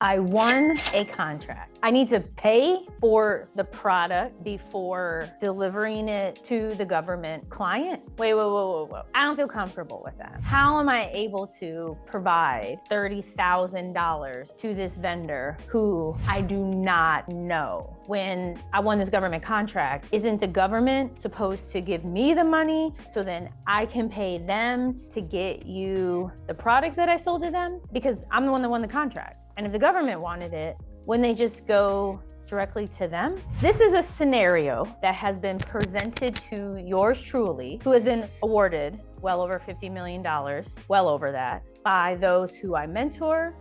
I won a contract. I need to pay for the product before delivering it to the government client. Wait. I don't feel comfortable with that. How am I able to provide $30,000 to this vendor who I do not know? When I won this government contract, isn't the government supposed to give me the money so then I can pay them to get you the product that I sold to them? Because I'm the one that won the contract. And if the government wanted it, wouldn't they just go directly to them? This is a scenario that has been presented to yours truly, who has been awarded well over $50 million, well over that, by those who I mentor.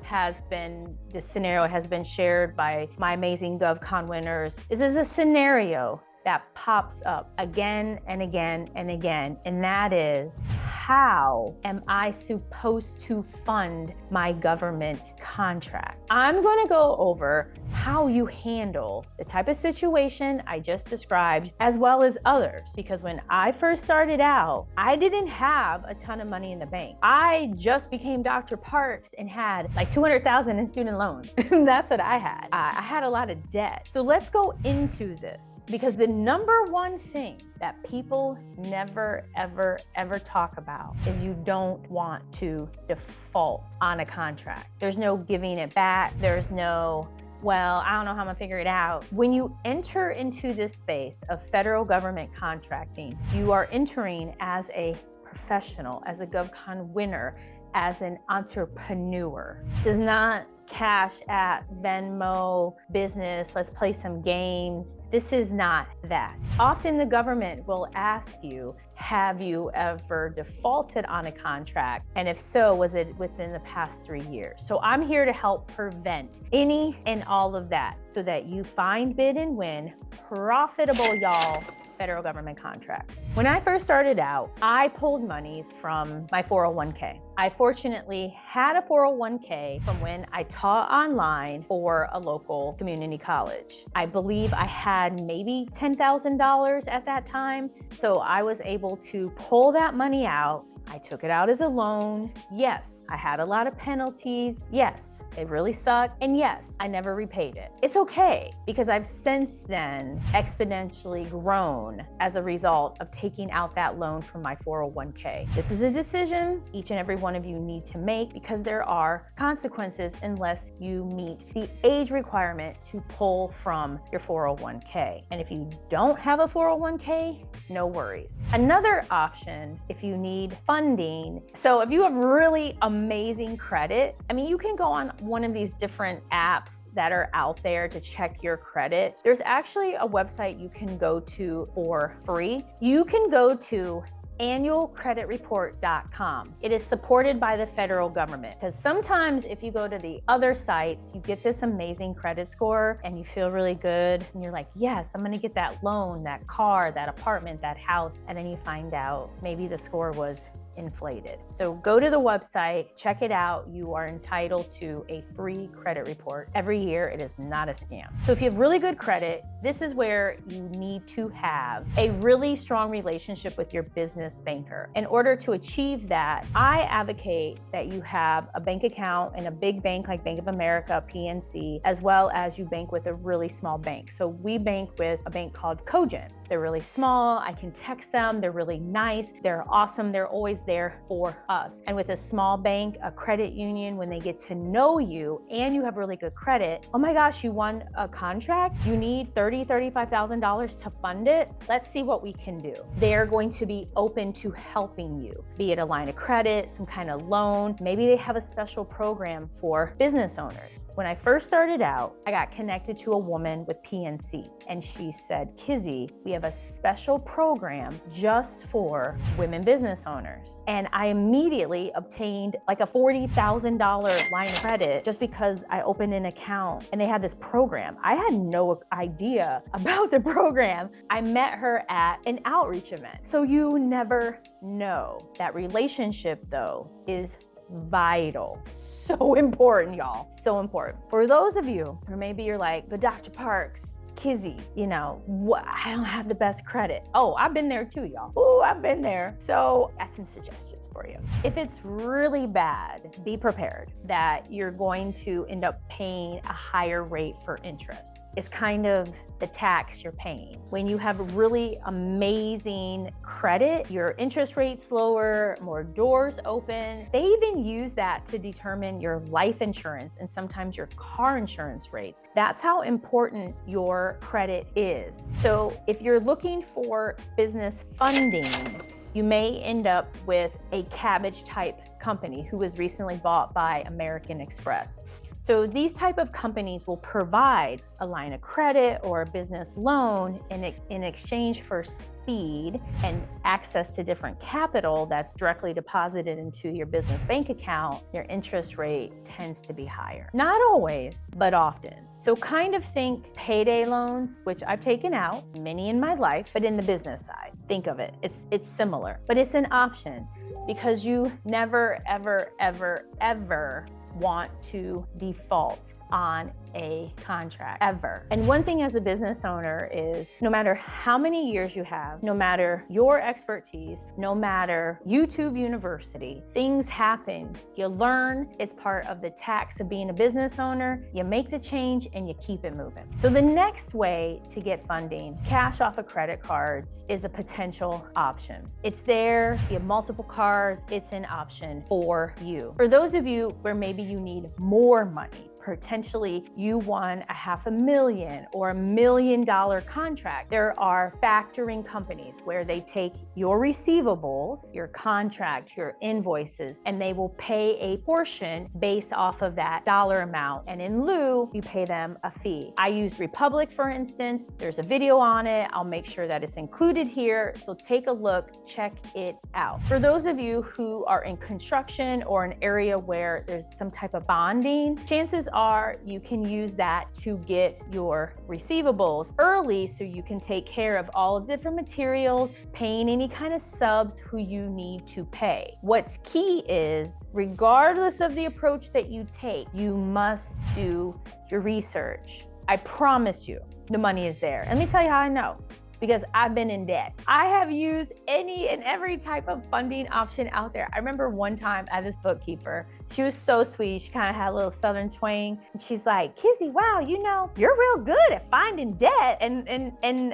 This scenario has been shared by my amazing GovCon winners. This is a scenario that pops up again and again and again, and that is, how am I supposed to fund my government contract? I'm gonna go over how you handle the type of situation I just described, as well as others, because when I first started out, I didn't have a ton of money in the bank. I just became Dr. Parks and had like $200,000 in student loans. That's what I had. I had a lot of debt. So let's go into this, because the number one thing that people never, ever talk about is you don't want to default on a contract. There's no giving it back. There's no, well, I don't know how I'm gonna figure it out. When you enter into this space of federal government contracting, you are entering as a professional, as a GovCon winner, as an entrepreneur. This is not Cash App, Venmo, business, let's play some games. This is not that. Often the government will ask you, have you ever defaulted on a contract? And if so, was it within the past 3 years? So I'm here to help prevent any and all of that so that you find, bid, and win profitable, y'all, federal government contracts. When I first started out, I pulled monies from my 401k. I fortunately had a 401k from when I taught online for a local community college. I believe I had maybe $10,000 at that time. So I was able to pull that money out. I took it out as a loan. Yes, I had a lot of penalties. Yes, it really sucked. And yes, I never repaid it. It's okay, because I've since then exponentially grown as a result of taking out that loan from my 401k. This is a decision each and every one of you need to make, because there are consequences unless you meet the age requirement to pull from your 401k. And if you don't have a 401k, no worries. Another option, if you need funding. So if you have really amazing credit, I mean, you can go on one of these different apps that are out there to check your credit. There's actually a website you can go to for free. You can go to annualcreditreport.com. It is supported by the federal government, because sometimes if you go to the other sites, you get this amazing credit score and you feel really good and you're like, yes, I'm gonna get that loan, that car, that apartment, that house, and then you find out maybe the score was inflated. So go to the website, check it out. You are entitled to a free credit report every year. It is not a scam. So if you have really good credit, this is where you need to have a really strong relationship with your business banker. In order to achieve that, I advocate that you have a bank account in a big bank like Bank of America, PNC, as well as you bank with a really small bank. So we bank with a bank called Cogent. They're really small. I can text them. They're really nice. They're awesome. They're always there for us. And with a small bank, a credit union, when they get to know you and you have really good credit, oh my gosh, you won a contract? You need $30,000, $35,000 to fund it? Let's see what we can do. They're going to be open to helping you, be it a line of credit, some kind of loan. Maybe they have a special program for business owners. When I first started out, I got connected to a woman with PNC, and she said, Kizzy, we have a special program just for women business owners. And I immediately obtained like a $40,000 line of credit just because I opened an account and they had this program. I had no idea about the program. I met her at an outreach event. So you never know. That relationship, though, is vital. So important, y'all. So important. For those of you, or maybe you're like, but Dr. Parks, Kizzy, I don't have the best credit. Oh, I've been there too, y'all. Oh, I've been there. So I have some suggestions for you. If it's really bad, be prepared that you're going to end up paying a higher rate for interest. It's kind of the tax you're paying. When you have really amazing credit, your interest rate's lower, more doors open. They even use that to determine your life insurance and sometimes your car insurance rates. That's how important your credit is. So if you're looking for business funding, you may end up with a cabbage type company who was recently bought by American Express. So these type of companies will provide a line of credit or a business loan in exchange for speed and access to different capital that's directly deposited into your business bank account. Your interest rate tends to be higher. Not always, but often. So kind of think payday loans, which I've taken out, many in my life, but in the business side. Think of it, it's similar, but it's an option because you never, ever, ever, ever want to default on a contract ever. And one thing as a business owner is no matter how many years you have, no matter your expertise, no matter YouTube University, things happen. You learn, it's part of the tax of being a business owner. You make the change and you keep it moving. So the next way to get funding, cash off of credit cards, is a potential option. It's there, you have multiple cards, it's an option for you. For those of you where maybe you need more money, potentially you won a $500,000 or $1 million contract. There are factoring companies where they take your receivables, your contract, your invoices, and they will pay a portion based off of that dollar amount. And in lieu, you pay them a fee. I use Republic, for instance. There's a video on it. I'll make sure that it's included here. So take a look, check it out. For those of you who are in construction or an area where there's some type of bonding, chances are you can use that to get your receivables early so you can take care of all of the different materials, paying any kind of subs who you need to pay. What's key is, regardless of the approach that you take, you must do your research. I promise you, the money is there. Let me tell you how I know. Because I've been in debt. I have used any and every type of funding option out there. I remember one time I had this bookkeeper. She was so sweet. She kind of had a little Southern twang. And she's like, Kizzy, wow, you're real good at finding debt. And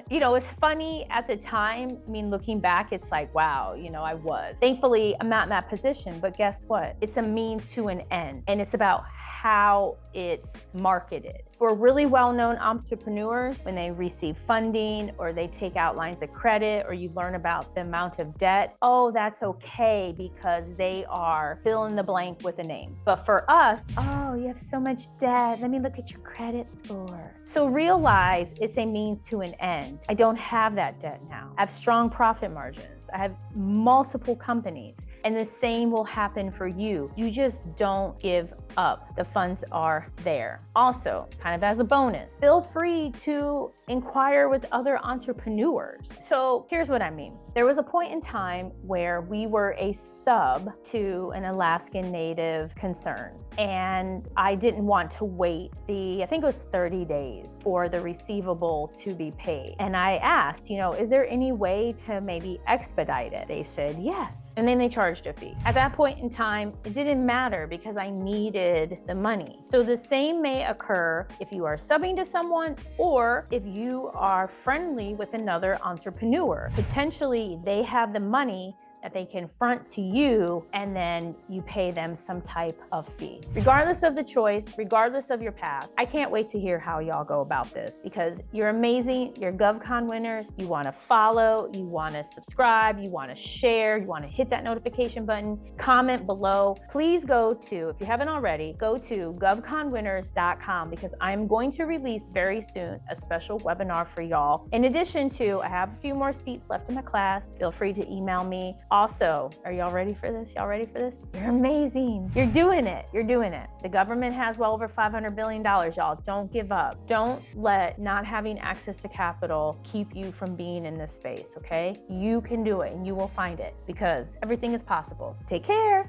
it's funny at the time. I mean, looking back, it's like, wow, I was. Thankfully, I'm not in that position, but guess what? It's a means to an end. And it's about how it's marketed. For really well-known entrepreneurs, when they receive funding or they take out lines of credit or you learn about the amount of debt, oh, that's okay because they are fill in the blank with a name. But for us, oh, you have so much debt. Let me look at your credit score. So realize it's a means to an end. I don't have that debt now. I have strong profit margins. I have multiple companies, and the same will happen for you. You just don't give up. The funds are there. Also, kind of as a bonus, feel free to inquire with other entrepreneurs. So here's what I mean. There was a point in time where we were a sub to an Alaskan Native concern, and I didn't want to wait I think it was 30 days for the receivable to be paid. And I asked, is there any way to maybe expedite it? They said yes. And then they charged a fee. At that point in time, it didn't matter because I needed the money. So the same may occur if you are subbing to someone or if you are friendly with another entrepreneur. Potentially, they have the money that they can front to you, and then you pay them some type of fee. Regardless of the choice, regardless of your path, I can't wait to hear how y'all go about this because you're amazing, you're GovCon winners, you wanna follow, you wanna subscribe, you wanna share, you wanna hit that notification button, comment below. Please go to, if you haven't already, go to govconwinners.com because I'm going to release very soon a special webinar for y'all. In addition to, I have a few more seats left in my class. Feel free to email me. Also, are y'all ready for this? Y'all ready for this? You're amazing. You're doing it. You're doing it. The government has well over $500 billion, y'all. Don't give up. Don't let not having access to capital keep you from being in this space, okay? You can do it and you will find it because everything is possible. Take care.